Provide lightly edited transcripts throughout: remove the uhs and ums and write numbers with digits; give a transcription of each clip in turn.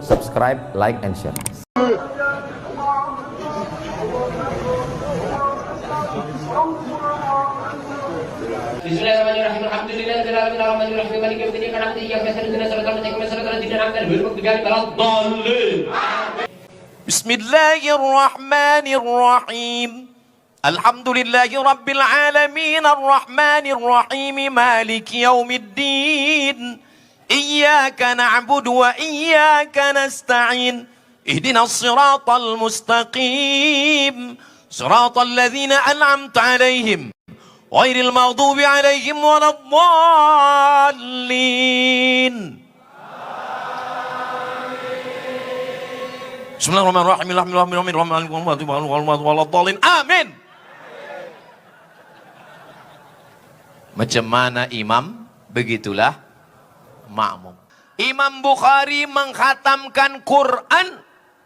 subscribe, like, and share. Bismillahirrahmanirrahim. Alhamdulillahirabbil alamin arrahmanirrahim maliki yaumiddin iyyaka na'budu wa iyyaka nasta'in ihdinas siratal mustaqim siratal ladzina an'amta 'alaihim ghairil maghdubi 'alaihim waladdallin. Bismillahirrahmanirrahim. Alhamdulillahi rabbil alamin arrahmanir rahim maliki yaumiddin. Iyyaka na'budu wa iyyaka nasta'in. Ihdinas siratal mustaqim. Siratal ladzina an'amta 'alaihim ghairil maghdubi 'alaihim waladdallin. Bismillahirrahmanirrahim. Amin. Macam mana imam, begitulah makmum. Imam Bukhari mengkhatamkan Quran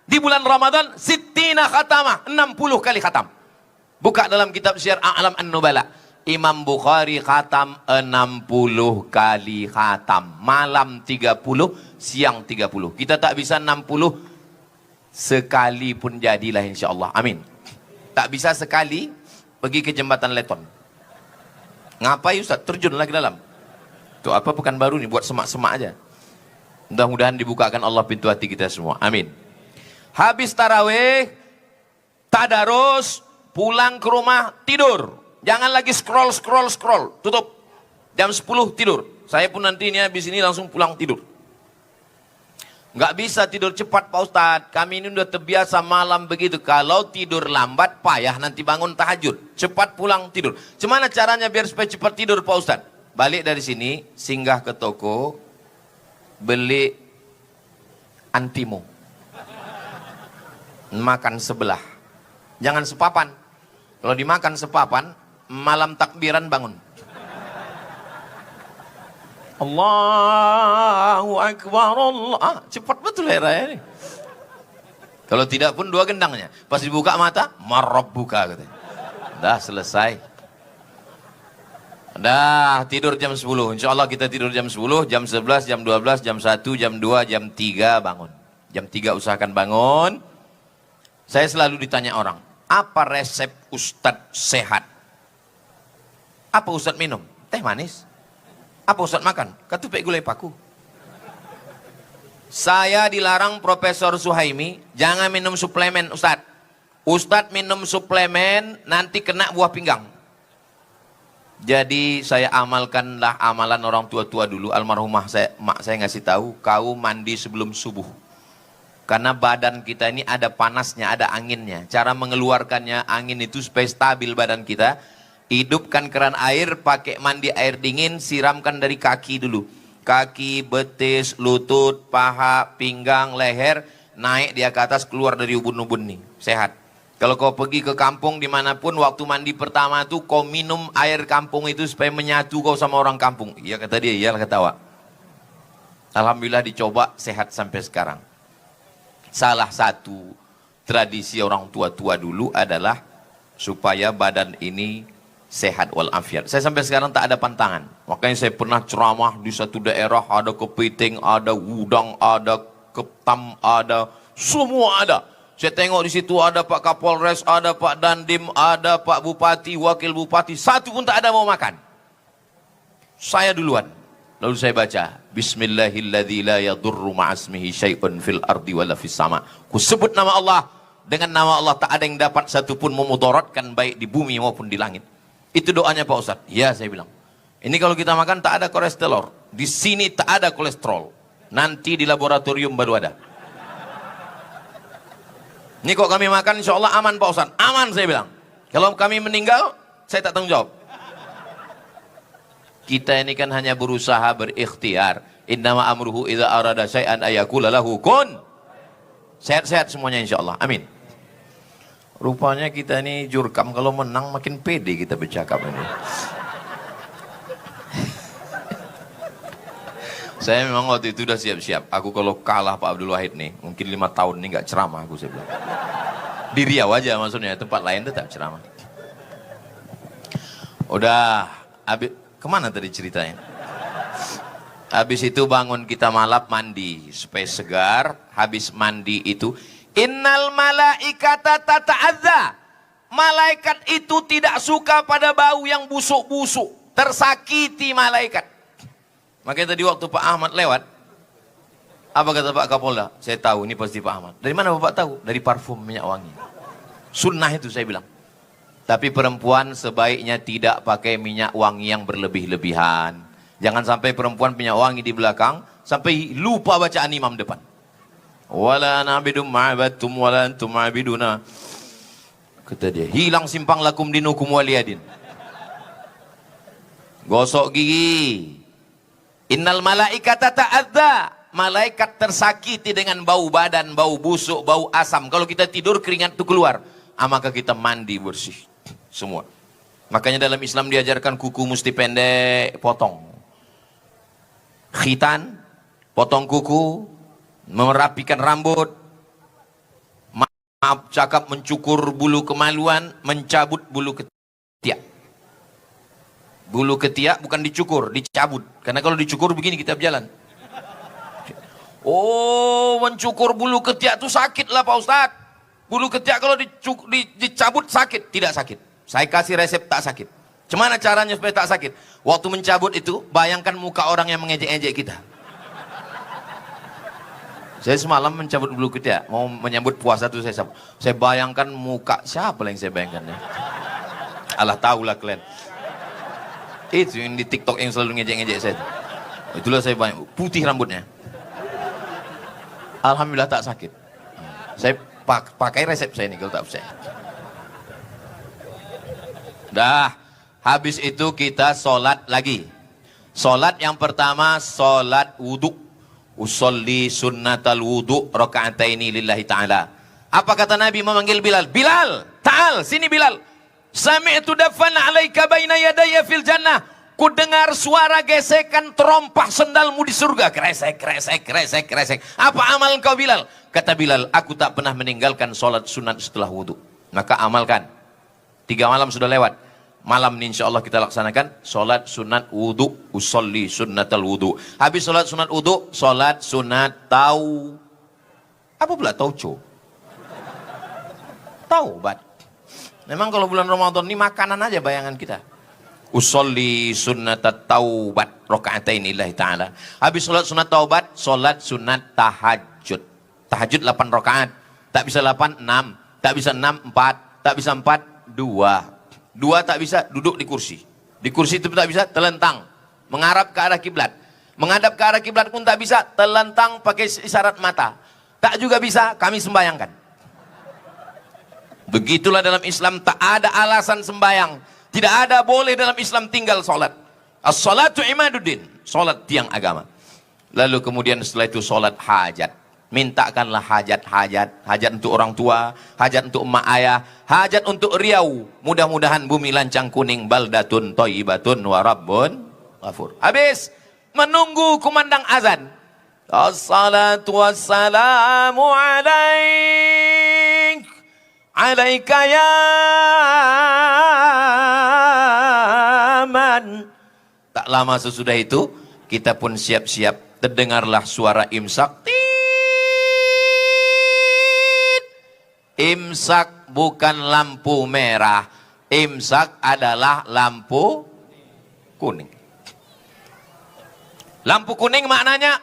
di bulan Ramadan sittina khatamah, 60 kali khatam. Buka dalam kitab Syiar A'lam An-Nubala. Imam Bukhari khatam 60 kali khatam. Malam 30, siang 30. Kita tak bisa 60 sekali pun jadilah insyaAllah. Amin. Tak bisa sekali pergi ke jembatan Leton. Ngapain Ustaz? Terjunlah ke dalam. Itu apa pekan baru ni, buat semak-semak aja. Mudah-mudahan dibukakan Allah pintu hati kita semua. Amin. Habis tarawih, tadarus, pulang ke rumah, tidur. Jangan lagi scroll. Tutup. Jam 10 tidur. Saya pun nanti ini habis ini langsung pulang tidur. Nggak bisa tidur cepat Pak Ustadz. Kami ini udah terbiasa malam begitu. Kalau tidur lambat, payah nanti bangun tahajud. Cepat pulang tidur. Gimana caranya biar supaya cepat tidur Pak Ustadz? Balik dari sini, singgah ke toko, beli antimo. Makan sebelah. Jangan sepapan. Kalau dimakan sepapan, malam takbiran bangun. Allahu Akbar Allah. Cepat betul ya ini. Kalau tidak pun 2 gendangnya. Pas dibuka mata, marabbuka katanya. Dah selesai. Dah tidur jam 10. Insya Allah kita tidur jam 10, jam 11, jam 12, jam 1, jam 2, jam 3 bangun. Jam 3 usahakan bangun. Saya selalu ditanya orang, apa resep Ustadz sehat? Apa Ustadz minum? Teh manis. Apa Ustadz makan? Ketupek gulai paku. Saya dilarang Profesor Suhaimi, jangan minum suplemen Ustadz. Ustadz minum suplemen nanti kena buah pinggang. Jadi saya amalkanlah amalan orang tua-tua dulu. Almarhumah mak saya ngasih tahu, kau mandi sebelum subuh. Karena badan kita ini ada panasnya, ada anginnya. Cara mengeluarkannya angin itu supaya stabil badan kita. Hidupkan keran air, pakai mandi air dingin, siramkan dari kaki dulu. Kaki, betis, lutut, paha, pinggang, leher, naik dia ke atas, keluar dari ubun-ubun nih. Sehat. Kalau kau pergi ke kampung dimanapun, waktu mandi pertama tuh kau minum air kampung itu supaya menyatu kau sama orang kampung. Iya kata dia, iyalah ketawa. Alhamdulillah dicoba, sehat sampai sekarang. Salah satu tradisi orang tua-tua dulu adalah supaya badan ini sehat walafiat. Saya sampai sekarang tak ada pantangan. Makanya saya pernah ceramah di satu daerah, ada kepiting, ada udang, ada ketam, ada semua ada. Saya tengok di situ ada Pak Kapolres, ada Pak Dandim, ada Pak Bupati, Wakil Bupati, satu pun tak ada mau makan. Saya duluan. Lalu saya baca, Bismillahilladzi la yadurru ma'asmihi syai'un fil ardi wala fis sama. Ku sebut nama Allah, dengan nama Allah tak ada yang dapat satupun memudaratkan baik di bumi maupun di langit. Itu doanya Pak Ustadz. Ya saya bilang. Ini kalau kita makan tak ada kolesterol. Di sini tak ada kolesterol. Nanti di laboratorium baru ada. Ini kok kami makan insya Allah aman Pak Ustadz. Aman saya bilang. Kalau kami meninggal, saya tak tanggung jawab. Kita ini kan hanya berusaha berikhtiar. Innama amruhu idza arada syai'an ayaqula lahu kun. Sehat-sehat semuanya insya Allah. Amin. Rupanya kita ini jurkam, kalau menang makin pede kita bercakap ini. Saya memang waktu itu udah siap-siap. Aku kalau kalah Pak Abdul Wahid nih, mungkin 5 tahun nih nggak ceramah aku, saya bilang. Di Riau aja maksudnya, tempat lain tetap ceramah. Udah, kemana tadi ceritanya? Habis itu bangun kita malam mandi supaya segar. Habis mandi itu, innal malaikata tata'adza. Malaikat itu tidak suka pada bau yang busuk-busuk. Tersakiti malaikat. Makanya tadi waktu Pak Ahmad lewat, apa kata Pak Kapolda? Saya tahu ini pasti Pak Ahmad. Dari mana Bapak tahu? Dari parfum minyak wangi. Sunnah itu saya bilang. Tapi perempuan sebaiknya tidak pakai minyak wangi yang berlebih-lebihan. Jangan sampai perempuan minyak wangi di belakang sampai lupa bacaan imam depan. Wala na'budu ma'abattum wala antum ma'abiduna. Kata dia, hilang simpang lakum dinukum waliyadin. Gosok gigi. Innal malaikata ta'adza. Malaikat tersakiti dengan bau badan, bau busuk, bau asam. Kalau kita tidur keringat itu keluar. Maka kita mandi bersih. Semua. Makanya dalam Islam diajarkan kuku mesti pendek, potong. Khitan, potong kuku, merapikan rambut. Maaf cakap, mencukur bulu kemaluan, mencabut bulu ketiak. Bulu ketiak bukan dicukur, dicabut. Karena kalau dicukur begini kita berjalan. Oh, mencukur bulu ketiak itu sakit lah Pak Ustadz. Bulu ketiak kalau dicabut sakit. Tidak sakit. Saya kasih resep tak sakit. Gimana caranya supaya tak sakit? Waktu mencabut itu, bayangkan muka orang yang mengejek-ejek kita. Saya semalam mencabut bulu ketiak. Mau menyambut puasa itu saya bayangkan muka. Siapa yang saya bayangkan ya? Allah tahulah kalian. Itu yang di TikTok yang selalu ngejek-ngejek saya. Itulah saya bayang. Putih rambutnya. Alhamdulillah tak sakit. Saya pakai resep saya ini kalau tak percaya. Dah, habis itu kita sholat lagi. Sholat yang pertama, sholat wudhu. Usolli sunnatal wudhu raka'ataini lillahi ta'ala. Apa kata Nabi memanggil Bilal? Bilal, ta'al, sini Bilal. Sami'tu dafan alaika baina yadaya fil jannah. Ku dengar suara gesekan terompah sendalmu di surga. Kresek, kresek, kresek, kresek. Apa amal kau Bilal? Kata Bilal, aku tak pernah meninggalkan sholat sunat setelah wudhu. Maka amalkan. 3 malam sudah lewat. Malam ini insya Allah kita laksanakan sholat sunat wudhu. Usolli sunnatal wudhu. Habis sholat sunat wudhu, sholat sunat tau. Apa pula tauco? Taubat. Memang kalau bulan Ramadan ini makanan aja bayangan kita. Usolli sunnatat taubat raka'ataini lillahi ta'ala. Habis sholat sunat taubat, sholat sunat tahajud. Tahajud 8 rakaat. Tak bisa 8, 6. Tak bisa 6, 4. Tak bisa 4, 2. 2 tak bisa, duduk di kursi. Di kursi itu tak bisa, telentang. Mengarah ke arah kiblat. Menghadap ke arah kiblat pun tak bisa, telentang pakai isyarat mata. Tak juga bisa, kami sembayangkan. Begitulah dalam Islam, tak ada alasan sembayang. Tidak ada boleh dalam Islam tinggal sholat. As-salatu imaduddin. Sholat tiang agama. Lalu kemudian setelah itu sholat hajat. Mintakanlah hajat-hajat. Hajat untuk orang tua. Hajat untuk emak ayah. Hajat untuk Riau. Mudah-mudahan bumi lancang kuning. Baldatun toyibatun warabbun ghafur. Habis. Menunggu kumandang azan. As-salatu wassalamu alaik. Alaika ya man. Tak lama sesudah itu kita pun siap-siap. Terdengarlah suara imsak. Tiit. Imsak bukan lampu merah. Imsak adalah lampu kuning. Lampu kuning maknanya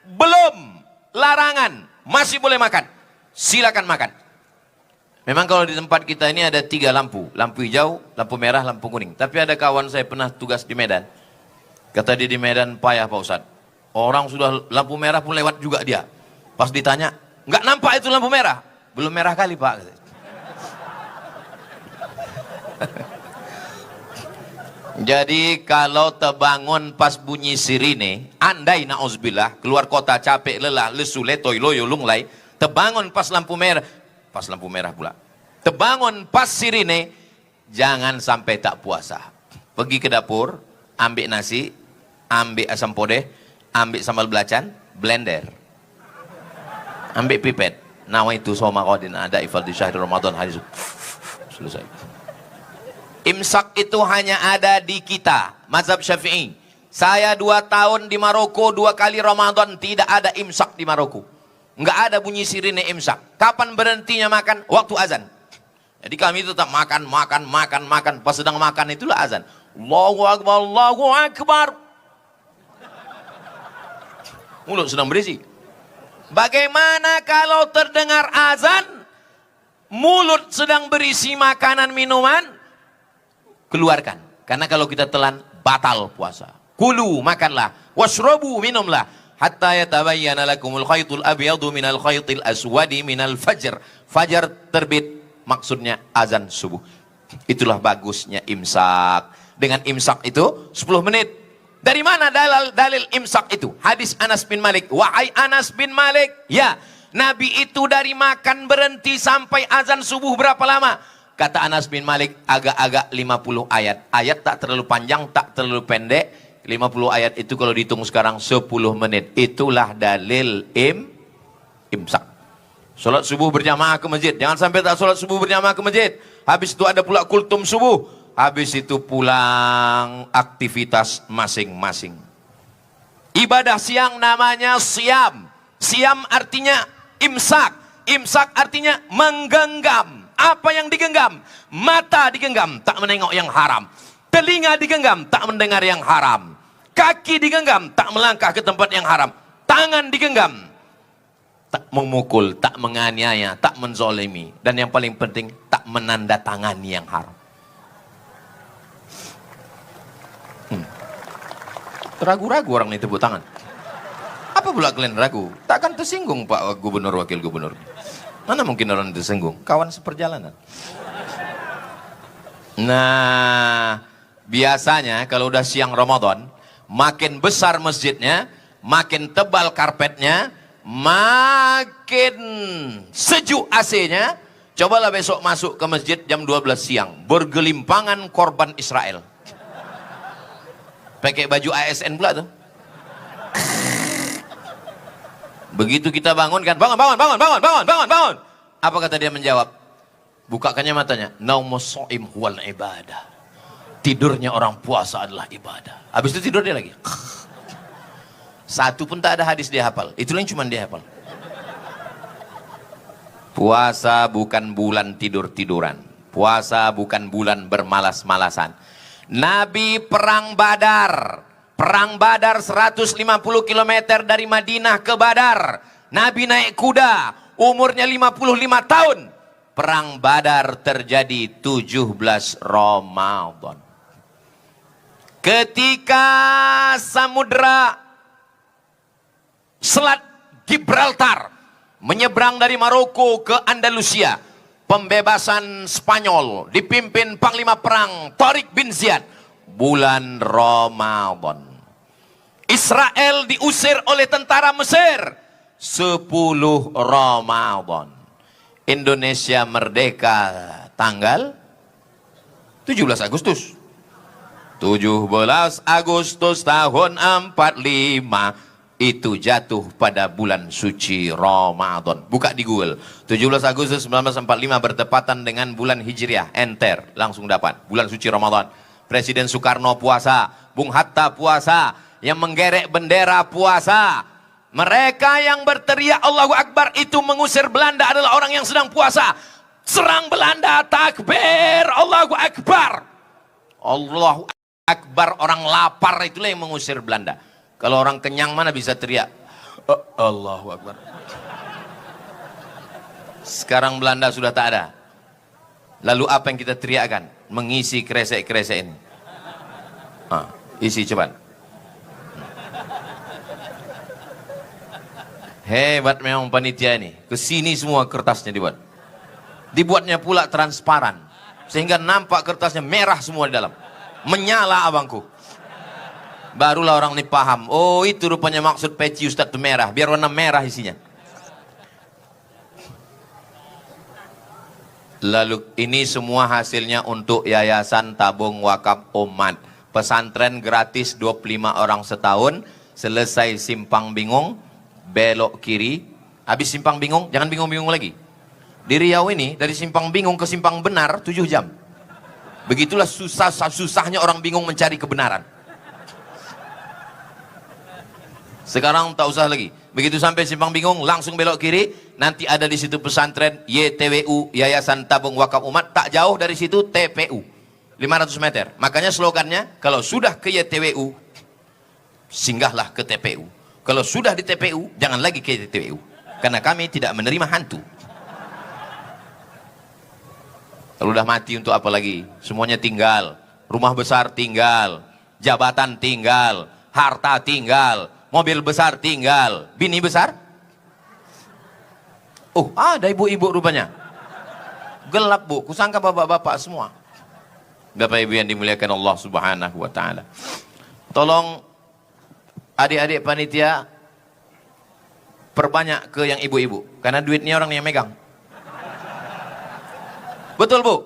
belum, larangan, masih boleh makan. Silakan makan. Memang kalau di tempat kita ini ada 3 lampu. Lampu hijau, lampu merah, lampu kuning. Tapi ada kawan saya pernah tugas di Medan. Kata dia di Medan, payah Pak Ustadz. Orang sudah lampu merah pun lewat juga dia. Pas ditanya, nggak nampak itu lampu merah? Belum merah kali Pak. Jadi kalau terbangun pas bunyi sirine, andai na'udzubillah, keluar kota capek, lelah, lesu, letoy, loyo, lunglai, terbangun pas lampu merah, pula. Terbangun pas sirine, jangan sampai tak puasa. Pergi ke dapur, ambil nasi, ambil asam podeh, ambil sambal belacan, blender. Ambil pipet. Nawaitu soma qadin ada ifal di syahr Ramadan hadis. Selesai. Imsak itu hanya ada di kita, mazhab Syafi'i. Saya 2 tahun di Maroko, 2 kali Ramadan tidak ada imsak di Maroko. Nggak ada bunyi sirine imsak. Kapan berhentinya makan? Waktu azan. Jadi kami tetap makan. Pas sedang makan itulah azan. Allahu Akbar, Allahu Akbar. Mulut sedang berisi. Bagaimana kalau terdengar azan, mulut sedang berisi makanan minuman, keluarkan. Karena kalau kita telan, batal puasa. Kulu, makanlah. Washrabu, minumlah. Hatta yatabayyana lakumul khaytul abyadu minal khaytil aswadi minal fajr. Fajar terbit, maksudnya azan subuh. Itulah bagusnya imsak. Dengan imsak itu 10 menit. Dari mana dalil imsak itu? Hadis Anas bin Malik. Wahai Anas bin Malik, ya, Nabi itu dari makan berhenti sampai azan subuh berapa lama? Kata Anas bin Malik, agak-agak 50 ayat. Ayat tak terlalu panjang, tak terlalu pendek. 50 ayat itu kalau dihitung sekarang 10 menit. Itulah dalil imsak. Sholat subuh berjamaah ke masjid. Jangan sampai tak sholat subuh berjamaah ke masjid. Habis itu ada pula kultum subuh. Habis itu pulang aktivitas masing-masing. Ibadah siang namanya siam. Siam artinya imsak. Imsak artinya menggenggam. Apa yang digenggam? Mata digenggam, tak menengok yang haram. Telinga digenggam, tak mendengar yang haram. Kaki digenggam, tak melangkah ke tempat yang haram. Tangan digenggam, tak memukul, tak menganiaya, tak menzolimi. Dan yang paling penting, tak menandatangani yang haram. Ragu-ragu orang ini tepuk tangan. Apa pula kalian ragu? Takkan tersinggung Pak Gubernur, Wakil Gubernur. Mana mungkin orang tersinggung? Kawan seperjalanan. Nah, biasanya kalau udah siang Ramadan, makin besar masjidnya, makin tebal karpetnya, makin sejuk AC-nya. Cobalah besok masuk ke masjid jam 12 siang. Bergelimpangan korban Israel. Pakai baju ASN pula tuh. Begitu kita bangun kan, bangun. Apa kata dia menjawab? Bukakannya matanya. Naumus shaim huwal ibadah. Tidurnya orang puasa adalah ibadah. Habis itu tidur dia lagi. Satu pun tak ada hadis dia hafal. Itulah yang cuma dia hafal. Puasa bukan bulan tidur-tiduran. Puasa bukan bulan bermalas-malasan. Nabi perang Badar. Perang Badar 150 km dari Madinah ke Badar. Nabi naik kuda. Umurnya 55 tahun. Perang Badar terjadi 17 Ramadan. Ketika samudra Selat Gibraltar menyeberang dari Maroko ke Andalusia, pembebasan Spanyol dipimpin Panglima Perang Tariq bin Ziyad, bulan Ramadan. Israel diusir oleh tentara Mesir, 10 Ramadan. Indonesia merdeka tanggal 17 Agustus. 17 Agustus tahun 45 itu jatuh pada bulan suci Ramadan. Buka di Google. 17 Agustus 1945 bertepatan dengan bulan Hijriah. Enter, langsung dapat. Bulan suci Ramadan. Presiden Soekarno puasa, Bung Hatta puasa, yang menggerek bendera puasa. Mereka yang berteriak Allahu Akbar itu mengusir Belanda adalah orang yang sedang puasa. Serang Belanda, takbir, Allahu Akbar. Allahu Akbar, orang lapar itulah yang mengusir Belanda. Kalau orang kenyang mana bisa teriak Allahu Akbar. Sekarang Belanda sudah tak ada. Lalu apa yang kita teriakkan? Mengisi kresek-kresek ini. Isi cepat. Hebat memang panitia ini. Kesini semua kertasnya dibuat. Dibuatnya pula transparan. Sehingga nampak kertasnya merah semua di dalam. Menyala abangku. Barulah orang ini paham. Oh, itu rupanya maksud peci Ustadz itu merah. Biar warna merah isinya. Lalu ini semua hasilnya untuk Yayasan Tabung Wakaf Umat. Pesantren gratis 25 orang setahun. Selesai simpang bingung, belok kiri. Habis simpang bingung, jangan bingung-bingung lagi. Di Riau ini, dari simpang bingung ke simpang benar 7 jam. Begitulah susahnya orang bingung mencari kebenaran. Sekarang tak usah lagi. Begitu sampai Simpang Bingung, langsung belok kiri. Nanti ada di situ pesantren YTWU, Yayasan Tabung Wakaf Umat. Tak jauh dari situ TPU, 500 meter. Makanya slogannya, kalau sudah ke YTWU, singgahlah ke TPU. Kalau sudah di TPU, jangan lagi ke TPU. Karena kami tidak menerima hantu. Kalau udah mati untuk apa lagi? Semuanya tinggal. Rumah besar tinggal. Jabatan tinggal. Harta tinggal. Mobil besar tinggal. Bini besar? Oh, ada ibu-ibu rupanya. Gelap, Bu. Kusangka bapak-bapak semua. Bapak Ibu yang dimuliakan Allah Subhanahu wa taala. Tolong adik-adik panitia perbanyak ke yang ibu-ibu, karena duitnya orang yang megang. Betul, Bu?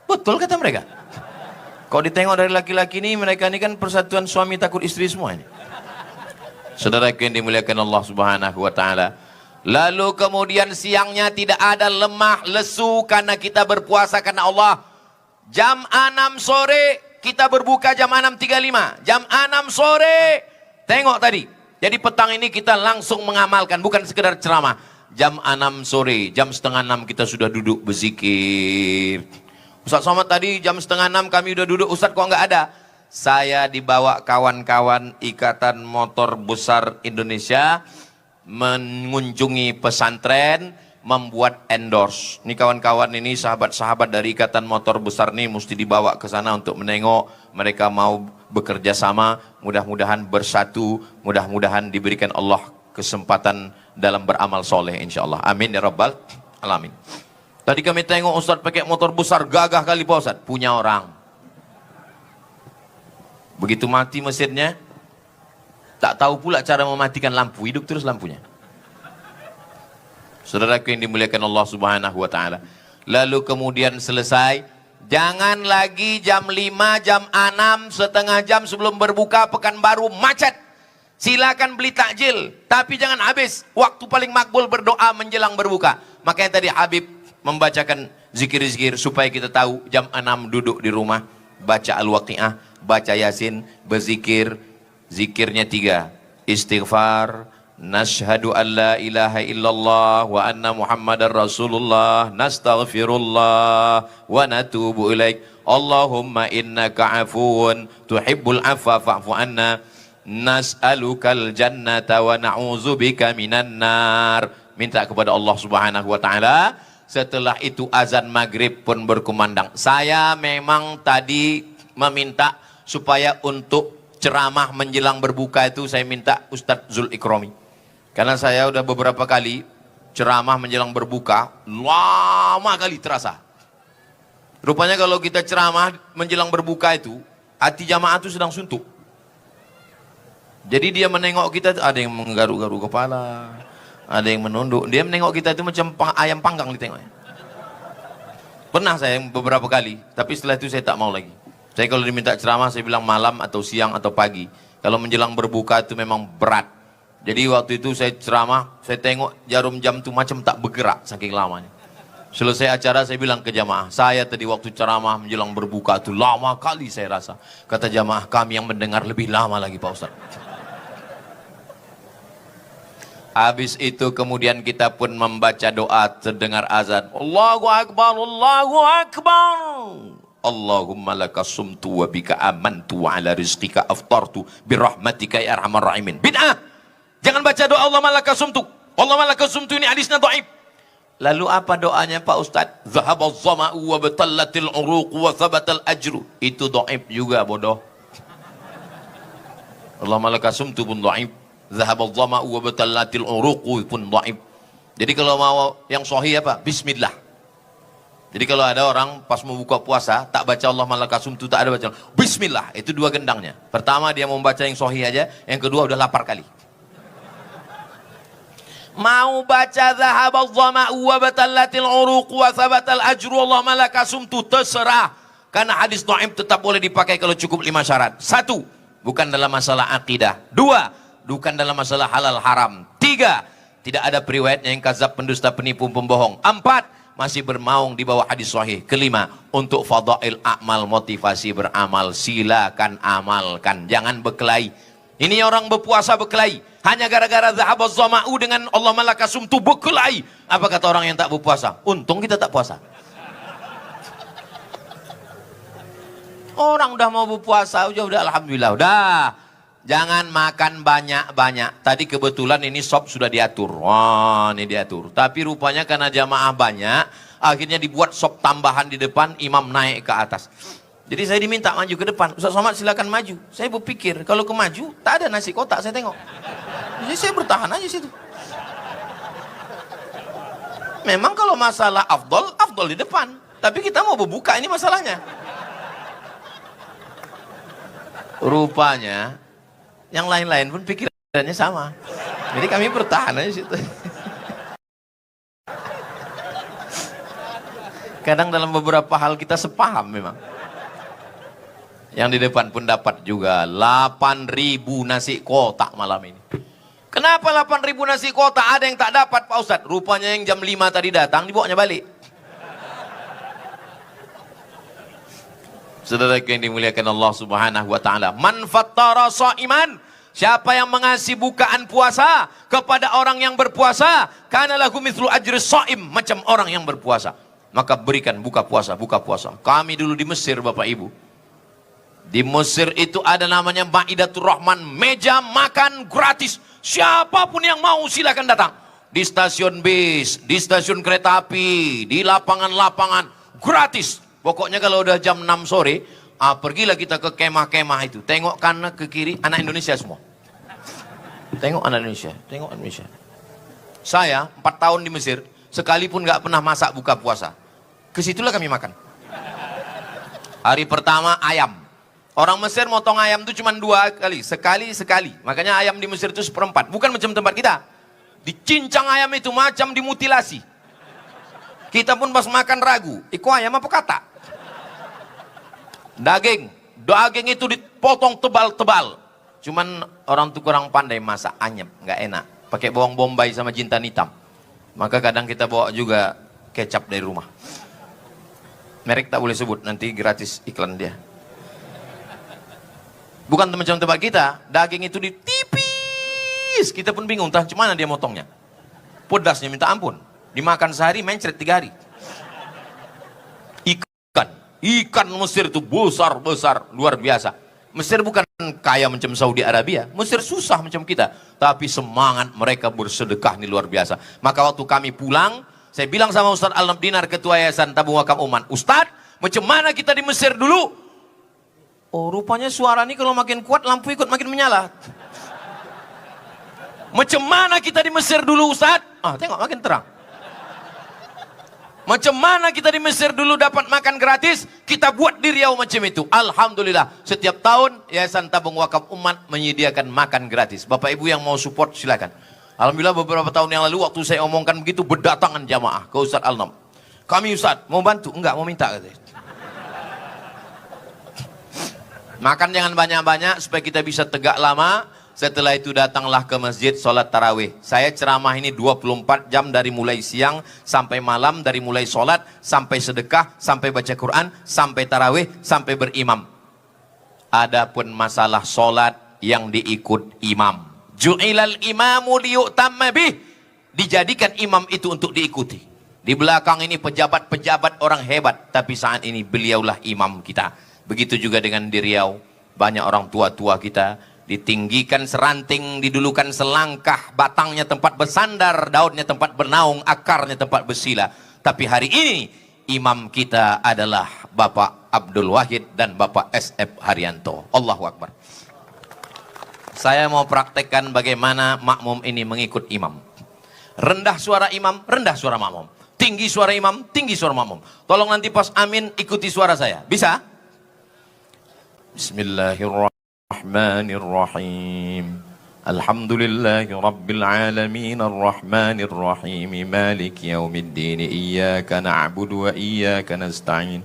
Betul kata mereka. Kalau ditengok dari laki-laki ini, mereka ini kan persatuan suami takut istri semua ini. Saudara yang dimuliakan Allah Subhanahu wa taala. Lalu kemudian siangnya tidak ada lemah lesu karena kita berpuasa karena Allah. Jam 6 sore kita berbuka jam 6.35. Jam 6 sore. Tengok tadi. Jadi petang ini kita langsung mengamalkan, bukan sekedar ceramah. Jam 6 sore, jam setengah 6 kita sudah duduk berzikir. Ustaz Somad tadi jam setengah 6 kami udah duduk. Ustaz kok nggak ada? Saya dibawa kawan-kawan Ikatan Motor Besar Indonesia mengunjungi pesantren, membuat endorse. Ini kawan-kawan ini, sahabat-sahabat dari Ikatan Motor Besar ini mesti dibawa ke sana untuk menengok. Mereka mau bekerja sama, mudah-mudahan bersatu, mudah-mudahan diberikan Allah kesempatan dalam beramal soleh insyaallah. Amin ya rabbal alamin. Tadi kami tengok Ustaz pakai motor besar, gagah kali Pak Ustaz. Punya orang. Begitu mati mesinnya, tak tahu pula cara mematikan lampu, hidup terus lampunya. Saudaraku yang dimuliakan Allah Subhanahu wa taala. Lalu kemudian selesai, jangan lagi jam 5, jam 6, setengah jam sebelum berbuka Pekanbaru macet. Silakan beli takjil, tapi jangan habis. Waktu paling makbul berdoa menjelang berbuka. Makanya tadi Habib membacakan zikir-zikir supaya kita tahu jam 6 duduk di rumah, baca Al-Waqi'ah, baca Yasin, berzikir. Zikirnya 3, istighfar, nashhadu an la ilaha illallah wa anna muhammadar rasulullah, nastaghfirullah wa natubu ilaik, Allahumma innaka afuun tuhibbul afwa fa'fu anna, nas'alukal jannata wa na'udzubika minan nar. Minta kepada Allah Subhanahu wa taala. Setelah itu azan maghrib pun berkumandang. Saya memang tadi meminta supaya untuk ceramah menjelang berbuka itu saya minta Ustadz Zul Ikromi. Karena saya udah beberapa kali ceramah menjelang berbuka, lama kali terasa. Rupanya kalau kita ceramah menjelang berbuka itu, hati jamaah itu sedang suntuk. Jadi dia menengok kita, ada yang menggaruk-garuk kepala, ada yang menunduk. Dia menengok kita itu macam ayam panggang ditengoknya. Pernah saya beberapa kali, tapi setelah itu saya tak mau lagi. Saya kalau diminta ceramah, saya bilang malam atau siang atau pagi. Kalau menjelang berbuka itu memang berat. Jadi waktu itu saya ceramah, saya tengok jarum jam itu macam tak bergerak saking lamanya. Selesai acara saya bilang ke jamaah, saya tadi waktu ceramah menjelang berbuka itu lama kali saya rasa. Kata jamaah, kami yang mendengar lebih lama lagi Pak Ustaz. Habis itu kemudian kita pun membaca doa terdengar azan. Allahu Akbar, Allahu Akbar. Allahumma laka sumtu wa bika amantu wa ala rizqika aftartu birahmatika ya arhamar rahimin. Bid'ah. Jangan baca doa Allah malaka sumtu. Allah malaka sumtu, ini hadisnya dhaif. Lalu apa doanya Pak Ustaz? Zahabaz zama'u wa batallatil uruq wa thabatal ajru. Itu dhaif juga bodoh. Allah malaka sumtu pun dhaif. Zahabaz zama'u wa batallatil uruq pun dhaif. Jadi kalau mau yang sahih apa? Bismillah. Jadi kalau ada orang pas mau buka puasa tak baca Allah malaka sumtu, tak ada baca Bismillah, itu 2 gendangnya. Pertama dia mau baca yang sahih aja, yang kedua udah lapar kali. Mau baca zahabaz zama'u wa batallatil uruq wa thabatal ajru Allah malaka sumtu, terserah. Karena hadis dhaif tetap boleh dipakai kalau cukup 5 syarat. 1, bukan dalam masalah akidah. 2, bukan dalam masalah halal haram. 3, tidak ada periwayatnya yang kadzab, pendusta, penipu, pembohong. 4, masih bermaung di bawah hadis sahih. 5, untuk fadail amal, motivasi beramal, silakan amalkan, jangan berkelahi. Ini orang berpuasa berkelahi. Hanya gara-gara zahabaz zama'u dengan Allah malakasum tu berkelahi. Apa kata orang yang tak berpuasa? Untung kita tak puasa. Orang udah mau berpuasa, udah alhamdulillah. Udah. Jangan makan banyak-banyak. Tadi kebetulan ini sop sudah diatur. Wah, ini diatur. Tapi rupanya karena jamaah banyak, akhirnya dibuat sop tambahan di depan, imam naik ke atas. Jadi saya diminta maju ke depan. Ustaz Somad silakan maju. Saya berpikir kalau ke maju tak ada nasi kotak, saya tengok. Jadi saya bertahan aja situ. Memang kalau masalah afdol di depan. Tapi kita mau berbuka, ini masalahnya. Rupanya yang lain-lain pun pikirannya sama. Jadi kami bertahan aja situ. Kadang dalam beberapa hal kita sepaham memang. Yang di depan pun dapat juga 8.000 nasi kotak malam ini. Kenapa 8.000 nasi kotak? Ada yang tak dapat Pak Ustadz. Rupanya yang jam 5 tadi datang dibawanya balik. Saudara yang dimuliakan Allah Subhanahu wa taala, man fattara shaiman, siapa yang mengasih bukaan puasa kepada orang yang berpuasa, kana lahu mithlu ajri shaim, macam orang yang berpuasa. Maka berikan buka puasa. Kami dulu di Mesir Bapak Ibu. Di Mesir itu ada namanya Maidatur Rahman, meja makan gratis. Siapapun yang mau silakan datang. Di stasiun bis, di stasiun kereta api, di lapangan-lapangan, gratis. Pokoknya kalau udah jam 6 sore, pergilah kita ke kemah-kemah itu. Tengok kanan ke kiri, anak Indonesia semua. Tengok anak Indonesia. Saya 4 tahun di Mesir, sekalipun gak pernah masak buka puasa. Kesitulah kami makan. Hari pertama ayam. Orang Mesir motong ayam itu cuma 2 kali, sekali. Makanya ayam di Mesir itu 1/4. Bukan macam tempat kita. Dicincang ayam itu macam dimutilasi. Kita pun pas makan ragu, iko ayam apa kata? Daging itu dipotong tebal-tebal. Cuman orang tuh kurang pandai masak, anyep, nggak enak. Pakai bawang bombay sama jintan hitam. Maka kadang kita bawa juga kecap dari rumah. Merek tak boleh sebut, nanti gratis iklan dia. Bukan macam tempat kita, daging itu ditipis, kita pun bingung, entah cemana dia motongnya. Pedasnya minta ampun, dimakan sehari, mencret 3 hari. Ikan Mesir itu besar, luar biasa. Mesir bukan kaya macam Saudi Arabia, Mesir susah macam kita, tapi semangat mereka bersedekah ini luar biasa. Maka waktu kami pulang, saya bilang sama Ustaz Alam Dinar, Ketua Yayasan Tabung Wakaf Uman, Ustaz, macam mana kita di Mesir dulu? Oh, rupanya suara ini kalau makin kuat, lampu ikut makin menyala. Macam mana kita di Mesir dulu, Ustaz? Tengok makin terang. Macam mana kita di Mesir dulu dapat makan gratis, kita buat di Riau macam itu. Alhamdulillah, setiap tahun Yayasan Tabung Wakaf Umat menyediakan makan gratis. Bapak Ibu yang mau support silakan. Alhamdulillah beberapa tahun yang lalu waktu saya omongkan begitu, berdatangan jamaah ke Ustaz Alnam. Kami Ustaz, mau bantu? Enggak, mau minta katanya. Makan jangan banyak-banyak supaya kita bisa tegak lama. Setelah itu datanglah ke masjid sholat tarawih. Saya ceramah ini 24 jam dari mulai siang sampai malam, dari mulai sholat sampai sedekah, sampai baca Quran, sampai tarawih, sampai berimam. Adapun masalah sholat yang diikut imam. Ju'ilal imamu liyu'tamma bih. Dijadikan imam itu untuk diikuti. Di belakang ini pejabat-pejabat orang hebat, tapi saat ini beliaulah imam kita. Begitu juga dengan di Riau, banyak orang tua-tua kita ditinggikan seranting, didulukan selangkah, batangnya tempat bersandar, daunnya tempat bernaung, akarnya tempat bersila. Tapi hari ini imam kita adalah Bapak Abdul Wahid dan Bapak SF Haryanto. Allahu Akbar. Saya mau praktekkan bagaimana makmum ini mengikut imam. Rendah suara imam, rendah suara makmum. Tinggi suara imam, tinggi suara makmum. Tolong nanti pas amin ikuti suara saya. Bisa? Bismillahirrahmanirrahim. Alhamdulillahi rabbil alamin arrahmanir rahim maliki yaumiddin iyyaka na'budu wa iyyaka nasta'in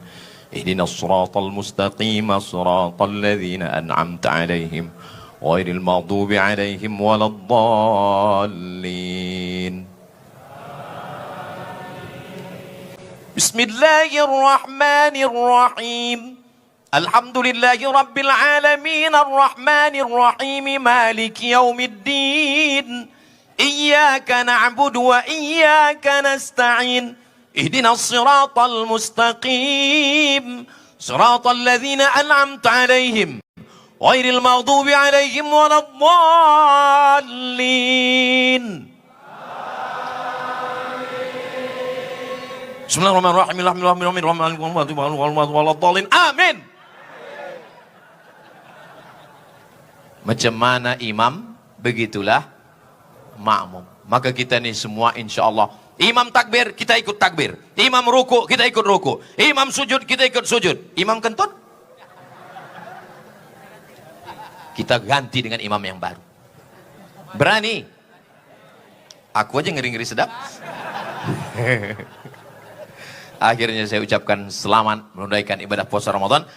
ihdinas siratal mustaqim siratal ladzina an'amta 'alaihim ghairil maghdubi 'alaihim waladdallin. Bismillahirrahmanirrahim. Alhamdulillahi Rabbil Alamin Ar-Rahmanir Rahim Maliki Yaumiddin Iyyaka na'budu wa iyyaka nasta'in Ihdinas siratal mustaqim Siratal ladzina an'amta alaihim Ghairil maghdubi alaihim waladdallin Bismillahirrahmanirrahim Amin. Macam mana imam, begitulah makmum. Maka kita ni semua insya Allah, imam takbir, kita ikut takbir. Imam ruku, kita ikut ruku. Imam sujud, kita ikut sujud. Imam kentut, kita ganti dengan imam yang baru. Berani? Aku aja ngeri-ngeri sedap. Akhirnya saya ucapkan selamat menunaikan ibadah puasa Ramadan.